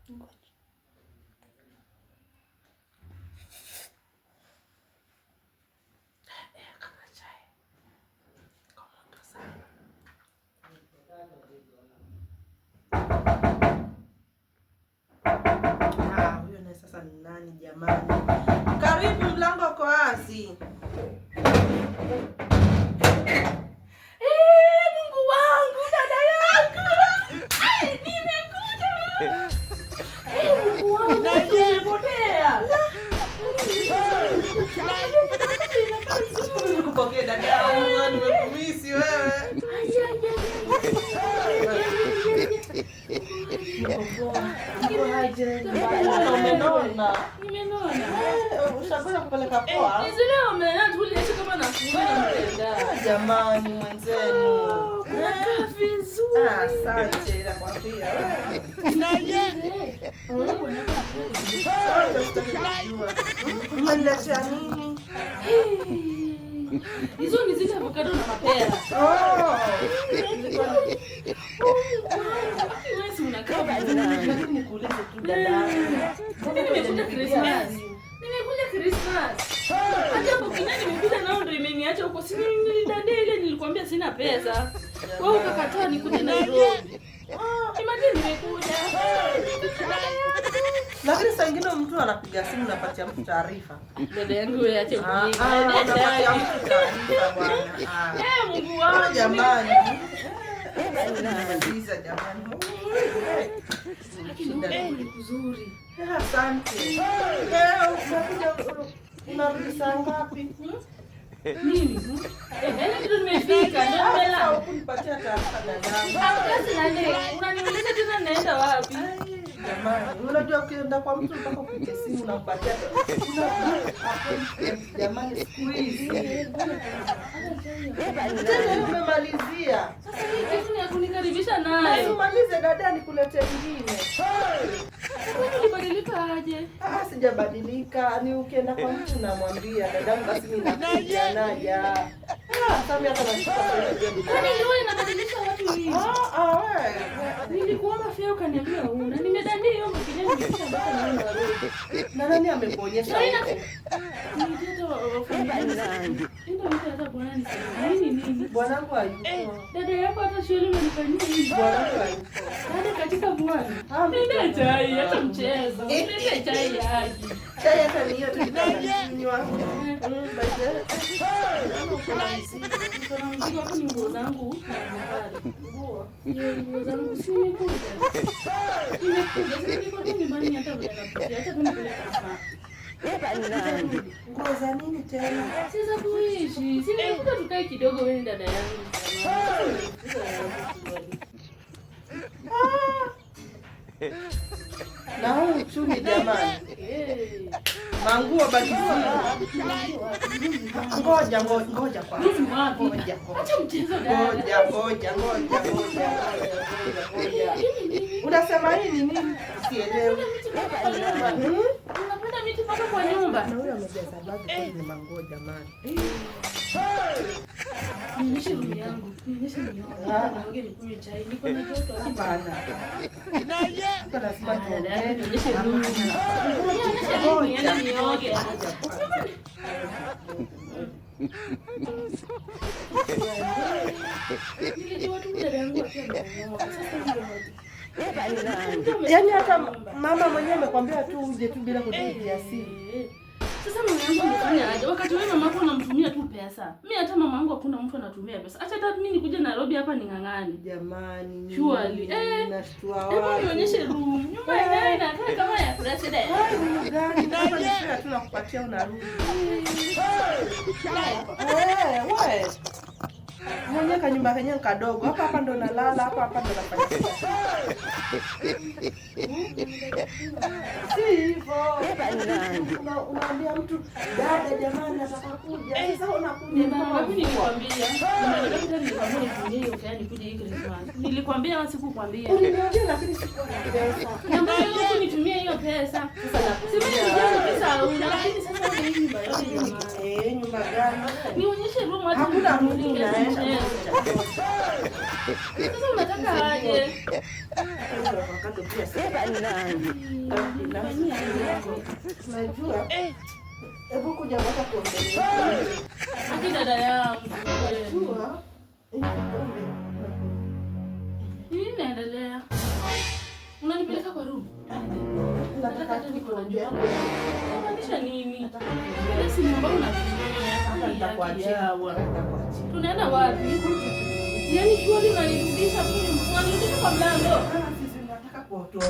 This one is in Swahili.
Huyo na sasa ni nani jamani? Karibu, mlango uko wazi. Mungu wangu, dada yangu. Nimekuja. Mungu wangu, nimepotea. Nikupokee dada yangu, nimekumisi wewe. Umenona. Ushakwenda kupeleka poa? Jamani mwenzenu. Asante nakwambia. Umeniletea nini? Hizo ni zile avocado na mapera. Nimekuja Christmas. Hata hapo kinani nimekuja nao ndio imeniacha huko. Si nilidadea ile nilikwambia sina pesa. Wewe ukakataa nikuje Nairobi. Imagine nimekuja. Lakini saa ingine mtu anapiga simu unapatia mtu taarifa. Dada yangu wewe acha kuiga. Unapatia mtu taarifa bwana. Mungu wangu jamani. Unamaliza jamani. Lakini kuzuri. Asante. Unarudi saa ngapi? Nini? Ndio nimefika. Ndio mbele. Ukunipatia taarifa dadangu. Kazi na leo. Unaniuliza tena naenda wapi? Jamani, unajua ukienda kwa mtu mpaka upige simu unampatia. Jamani siku hizi. Tena umemalizia. Sasa hii kitu ni ya kunikaribisha nayo. Umalize dada nikuletee nyingine. Wewe ulibadilika aje? Sijabadilika. Ni ukienda kwa mtu unamwambia dadangu basi mimi nakuja naja. Sasa mimi hata nashika kwani wewe unabadilisha watu hivi? Wewe. Nilikuomba fea ukaniambia una. Nimedandia hiyo mkenya nimefika mpaka naona warudi. Na nani amekuonyesha? Ndio wafanyakazi. Ndio hata bwana ni nini? Bwanangu hayupo. Dada yako hata shule unanifanyia hivi. Bwanangu hayupo. Dada katika bwana. Nenda chai hata mchezo. Nenda chai yaji. Chai hata ni hiyo tunakunywa. Kuna mzigo hapo ni nguo zangu na nguo. Nguo zangu si nimekuja. Niko tu nyumbani hata bila kuja. Hata mimi bila kusema. Nguo za nini tena? Sasa kuishi. Si nimekuja tukae kidogo wewe dada yangu. Na huu uchumi jamani. Manguo badilika. Ngoja kwa. Acha mchezo dada. Ngoja. Unasema hii ni nini? Sielewi. Unapenda miti mpaka kwa nyumba. Na huyo amejaza bagi kwa ni manguo jamani. Nionyeshe room yangu. Naongea nikunywe chai. Niko na joto hapana. Kwa lazima nionyeshe room. Nionyeshe nioge. Nilijua tu dada yangu akiwa yaani hata mama mwenyewe amekwambia tu uje tu bila kupigia simu. Sasa mama yangu amefanya aje? Wakati wewe mama yako anamtumia tu pesa. Mimi hata mama yangu hakuna mtu anatumia pesa. Acha hata mimi nikuje Nairobi hapa ning'ang'ani. Jamani. Surely. Nashtua wapi? Hebu nionyeshe room. Nyumba yenyewe inakaa kama ya president. Room gani? Hapa ni sio tunakupatia unarudi. Wewe. Mwenye kanyumba kenyewe kadogo. Hapa ndo nalala, hapa ndo nafanya. Si hivyo. Unaambia mtu dada jamani nataka kuja. Sasa unakuja kama mimi nilikwambia. Nilikwambia nifungie hiyo fare nikuje hii Christmas. Nilikwambia au sikukwambia? Uliniambia lakini sikuwa na pesa. Namba yako nitumie hiyo pesa. Sasa nakuja pesa una lakini sasa hii nyumba yote jamani. Nyumba gani? Nionyeshe room hata. Hakuna room unaenda. Sasa unataka aje? Wakati pia unajua hebu kuja mpaka kuongelea. Aki dada yangu. Nini inaendelea? Unanipeleka kwa room? Nataka tu niko na njoo. Unamaanisha nini? Ile simu ambayo unatumia nitakuachia. Tunaenda wapi? Yaani kiwali unanirudisha kwa mlango. Sisi tunataka kuotoa.